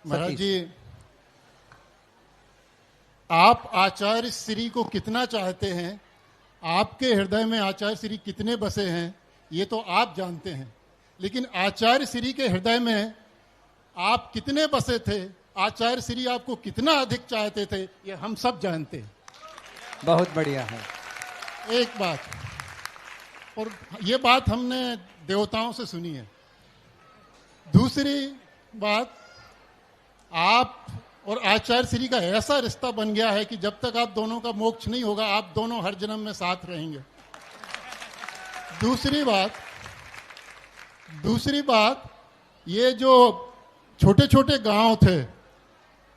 महाराज जी, आप आचार्य श्री को कितना चाहते हैं, आपके हृदय में आचार्य श्री कितने बसे हैं, ये तो आप जानते हैं। लेकिन आचार्य श्री के हृदय में आप कितने बसे थे, आचार्य श्री आपको कितना अधिक चाहते थे, ये हम सब जानते हैं। बहुत बढ़िया है। एक बात, और ये बात हमने देवताओं से सुनी है। दूसरी बात, आप और आचार्य श्री का ऐसा रिश्ता बन गया है कि जब तक आप दोनों का मोक्ष नहीं होगा, आप दोनों हर जन्म में साथ रहेंगे। दूसरी बात, ये जो छोटे छोटे गांव थे,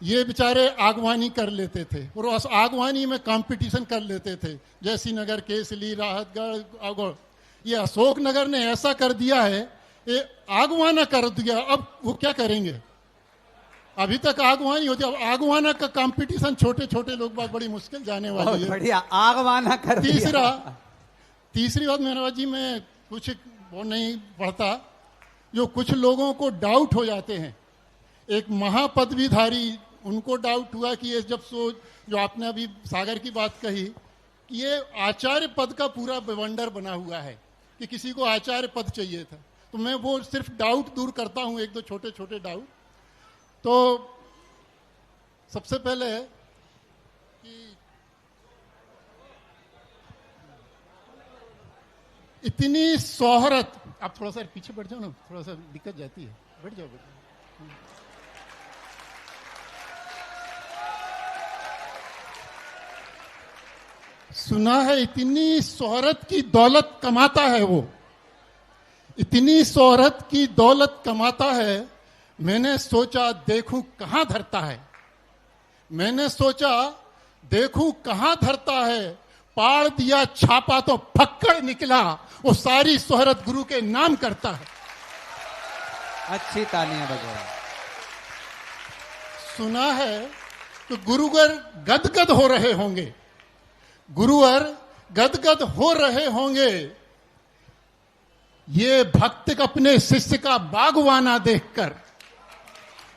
ये बेचारे आगवानी कर लेते थे और उस आगवानी में कंपटीशन कर लेते थे। जैसी नगर, केसली, राहतगढ़, ये अशोक नगर ने ऐसा कर दिया है, ये आगवाना कर दिया। अब वो क्या करेंगे? अभी तक आगवानी होती है, अब आगवाना का कंपटीशन छोटे छोटे लोग बात बड़ी मुश्किल जाने वाली है। बढ़िया, आगवाना कर दिया। तीसरी बात महाराज जी, मैं कुछ वो नहीं पढ़ता, जो कुछ लोगों को डाउट हो जाते हैं। एक महापदवीधारी, उनको डाउट हुआ कि ये जब जो आपने अभी सागर की बात कही कि ये आचार्य पद का पूरा बवंडर बना हुआ है कि किसी को आचार्य पद चाहिए था, तो मैं वो सिर्फ डाउट दूर करता हूं, एक दो छोटे छोटे डाउट। तो सबसे पहले कि इतनी शोहरत, आप थोड़ा सा पीछे बैठ जाओ ना, थोड़ा सा दिक्कत जाती है, बैठ जाओ। सुना है इतनी शोहरत की दौलत कमाता है वो, इतनी शोहरत की दौलत कमाता है। मैंने सोचा देखूं कहां धरता है, मैंने सोचा देखूं कहां धरता है। पाड़ दिया छापा तो फक्कड़ निकला, वो सारी शोहरत गुरु के नाम करता है। अच्छी तालियां बजाओ। सुना है तो गुरुवर गदगद हो रहे होंगे, गुरुवर गदगद हो रहे होंगे, ये भक्त अपने शिष्य का बागवाना देखकर।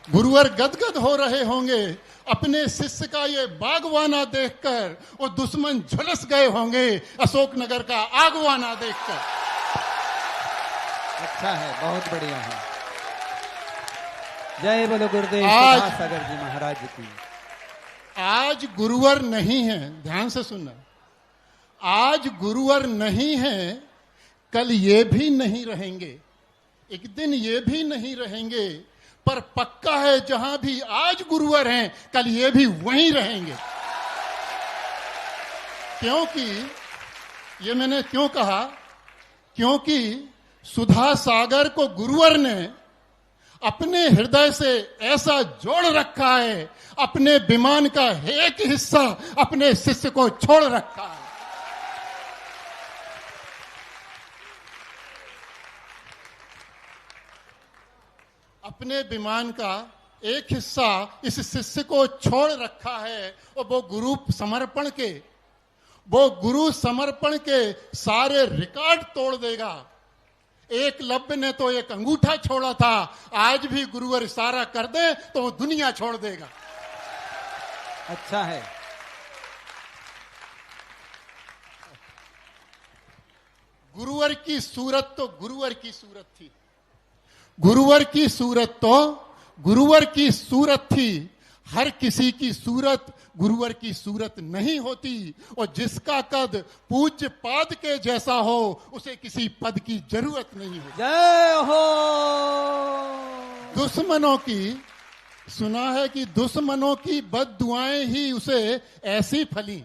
गुरुवर गदगद हो रहे होंगे अपने शिष्य का ये बागवाना देखकर, और दुश्मन झुलस गए होंगे अशोकनगर का आगवाना देखकर। अच्छा है, बहुत बढ़िया है। जय बोलो गुरुदेव सागर जी महाराज की। आज गुरुवर नहीं है, ध्यान से सुनना, आज गुरुवर नहीं है, कल ये भी नहीं रहेंगे, एक दिन ये भी नहीं रहेंगे। पर पक्का है जहां भी आज गुरुवर हैं, कल ये भी वहीं रहेंगे। क्योंकि ये मैंने क्यों कहा, क्योंकि सुधा सागर को गुरुवर ने अपने हृदय से ऐसा जोड़ रखा है, अपने विमान का एक हिस्सा अपने शिष्य को छोड़ रखा है। अपने विमान का एक हिस्सा इस शिष्य को छोड़ रखा है, और वो गुरु समर्पण के सारे रिकॉर्ड तोड़ देगा। एकलव्य ने तो एक अंगूठा छोड़ा था, आज भी गुरुवर इशारा कर दे तो वो दुनिया छोड़ देगा। अच्छा है। गुरुवर की सूरत तो गुरुवर की सूरत थी, गुरुवर की सूरत तो गुरुवर की सूरत थी। हर किसी की सूरत गुरुवर की सूरत नहीं होती, और जिसका कद पूज्य पाद के जैसा हो, उसे किसी पद की जरूरत नहीं होती। जय हो। दुश्मनों की, सुना है कि दुश्मनों की बद्दुआएं ही उसे ऐसी फली,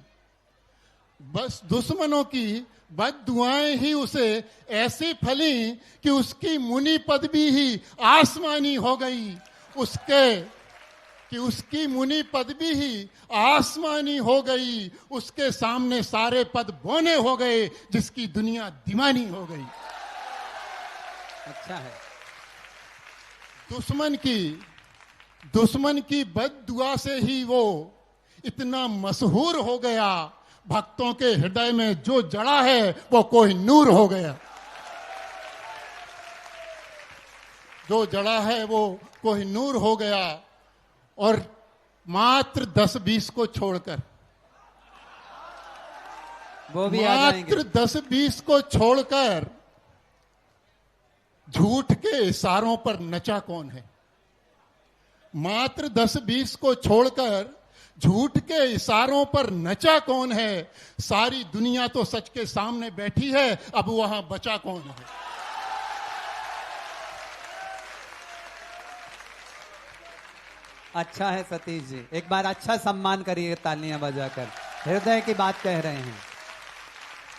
बस दुश्मनों की बद्दुआएं ही उसे ऐसी फली कि उसकी मुनि पदवी ही आसमानी हो गई, उसकी मुनि पदवी ही आसमानी हो गई। उसके सामने सारे पद बोने हो गए, जिसकी दुनिया दीवानी हो गई। अच्छा है। दुश्मन की बद्दुआ से ही वो इतना मशहूर हो गया, भक्तों के हृदय में जो जड़ा है वो कोहिनूर हो गया, जो जड़ा है वो कोहिनूर हो गया। और मात्र 10-20 को छोड़कर, वो भी आ जाएंगे। मात्र 10-20 को छोड़कर झूठ के इशारों पर नचा कौन है? मात्र 10-20 को छोड़कर झूठ के इशारों पर नचा कौन है? सारी दुनिया तो सच के सामने बैठी है, अब वहां बचा कौन है? अच्छा है सतीश जी, एक बार अच्छा सम्मान करिए तालियां बजाकर। हृदय की बात कह रहे हैं,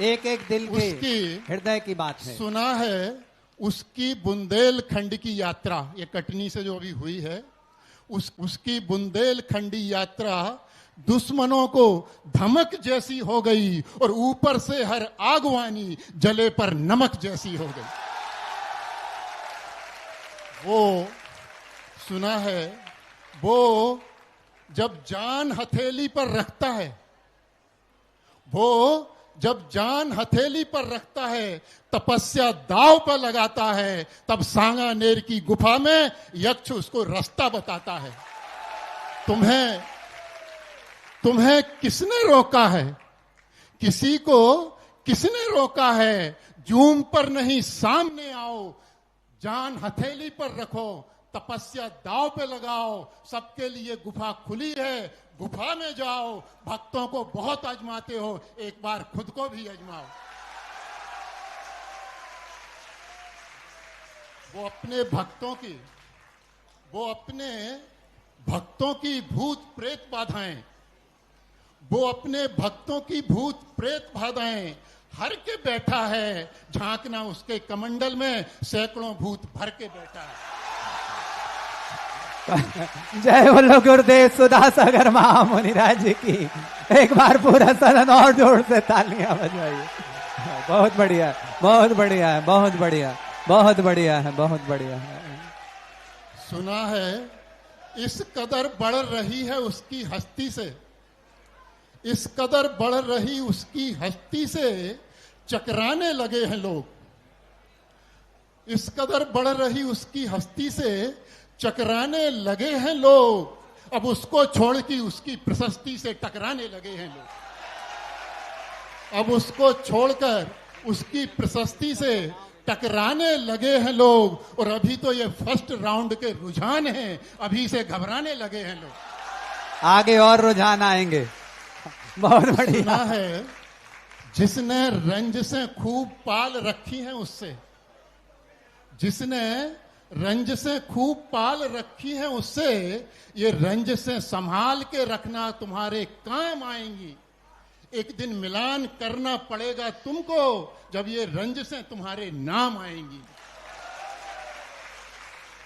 एक एक दिल के हृदय की बात है। सुना है उसकी बुंदेलखंड की यात्रा, ये कटनी से जो अभी हुई है, उसकी बुंदेलखंडी यात्रा दुश्मनों को धमक जैसी हो गई और ऊपर से हर आगवानी जले पर नमक जैसी हो गई। वो सुना है, वो जब जान हथेली पर रखता है, वो जब जान हथेली पर रखता है, तपस्या दांव पर लगाता है, तब सांगानेर की गुफा में यक्ष उसको रास्ता बताता है। तुम्हें किसने रोका है? किसी को किसने रोका है? जूम पर नहीं, सामने आओ, जान हथेली पर रखो, तपस्या दांव पे लगाओ, सबके लिए गुफा खुली है, गुफा में जाओ। भक्तों को बहुत आजमाते हो, एक बार खुद को भी आजमाओ। वो अपने भक्तों की भूत प्रेत बाधाएं, वो अपने भक्तों की भूत प्रेत बाधाएं हर के बैठा है। झांकना उसके कमंडल में सैकड़ों भूत भर के बैठा है। जय बोलो गुरुदेव सुधा सागर महामुनिराज जी की। एक बार पूरा सदन और जोर से तालियां बजाइए। बहुत बढ़िया, बहुत बढ़िया है, बहुत बढ़िया, बहुत बढ़िया है, बहुत बढ़िया है। सुना है इस कदर बढ़ रही है उसकी हस्ती से, इस कदर बढ़ रही उसकी हस्ती से चकराने लगे हैं लोग। इस कदर बढ़ रही उसकी हस्ती से चकराने लगे हैं लोग। अब उसको छोड़ के उसकी प्रशस्ति से टकराने लगे हैं लोग। अब उसको छोड़कर उसकी प्रशस्ति से टकराने लगे हैं लोग। और अभी तो ये फर्स्ट राउंड के रुझान हैं, अभी से घबराने लगे हैं लोग। आगे और रुझान आएंगे। बहुत बढ़िया। सुना है जिसने रंज से खूब पाल रखी है, उससे, जिसने रंज से खूब पाल रखी है, उससे ये रंज से संभाल के रखना, तुम्हारे काम आएंगी। एक दिन मिलान करना पड़ेगा तुमको, जब ये रंज से तुम्हारे नाम आएंगी।